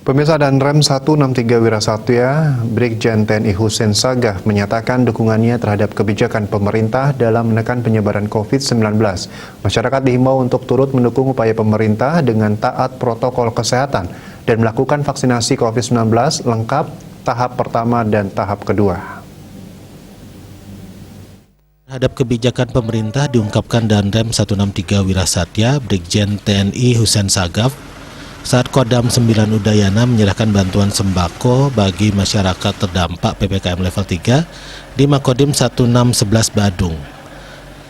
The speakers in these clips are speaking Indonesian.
Pemirsa, dan Rem 163 Wirasatya, Brigjen TNI Husein Sagaf menyatakan dukungannya terhadap kebijakan pemerintah dalam menekan penyebaran COVID-19. Masyarakat dihimbau untuk turut mendukung upaya pemerintah dengan taat protokol kesehatan dan melakukan vaksinasi COVID-19 lengkap tahap pertama dan tahap kedua. Terhadap kebijakan pemerintah diungkapkan Danrem 163 Wirasatya, Brigjen TNI Husein Sagaf saat Kodam 9 Udayana menyerahkan bantuan sembako bagi masyarakat terdampak PPKM level 3 di Makodim 1611 Badung.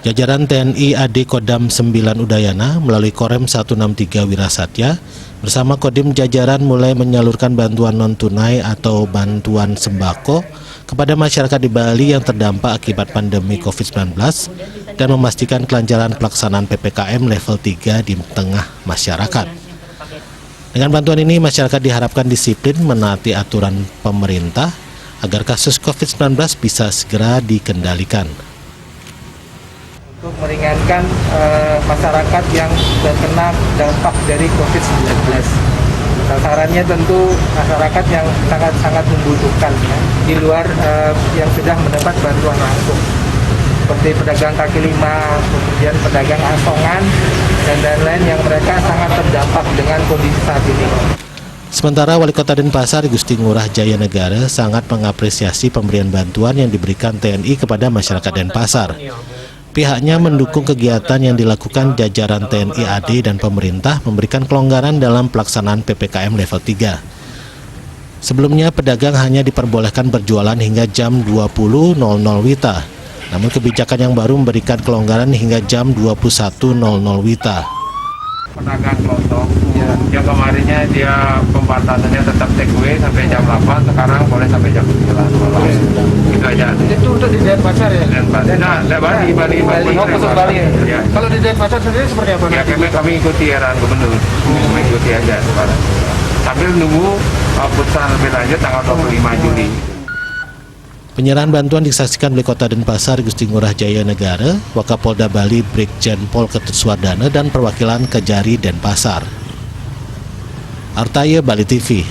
Jajaran TNI AD Kodam 9 Udayana melalui Korem 163 Wirasatya bersama Kodim jajaran mulai menyalurkan bantuan non-tunai atau bantuan sembako kepada masyarakat di Bali yang terdampak akibat pandemi COVID-19 dan memastikan kelancaran pelaksanaan PPKM level 3 di tengah masyarakat. Dengan bantuan ini, masyarakat diharapkan disiplin menaati aturan pemerintah agar kasus COVID-19 bisa segera dikendalikan. Untuk meringankan masyarakat yang terkena dampak dari COVID-19. Sasarannya tentu masyarakat yang sangat-sangat membutuhkan, ya, di luar yang sudah mendapat bantuan langsung. Seperti pedagang kaki lima, kemudian pedagang asongan, dan lain-lain yang mereka sangat terdampak dengan kondisi saat ini. Sementara Wali Kota Denpasar Gusti Ngurah Jaya Negara sangat mengapresiasi pemberian bantuan yang diberikan TNI kepada masyarakat Denpasar. Pihaknya mendukung kegiatan yang dilakukan jajaran TNI AD dan pemerintah memberikan kelonggaran dalam pelaksanaan PPKM level 3. Sebelumnya pedagang hanya diperbolehkan berjualan hingga jam 20.00 WITA. Namun kebijakan yang baru memberikan kelonggaran hingga jam 21.00 WITA. Pedagang kelontong yang kemarinnya dia pembatasannya tetap take away sampai jam 8, sekarang boleh sampai jam 9 malam. Itu aja. Itu untuk di Denpasar ya? Denpasar. Nah, Bali. Bali. Ya. Kalau di Denpasar sendiri seperti apa? Ya, kami ikuti arahan gubernur, mengikuti aja sekarang. Sambil nunggu putusan lebih lanjut tanggal 25 Juli. Penyerahan bantuan disaksikan Wali Kota Denpasar Gusti Ngurah Jaya Negara, Wakapolda Bali Brigjen Pol Ketut Swardana dan perwakilan Kejari Denpasar. Artaya Bali TV.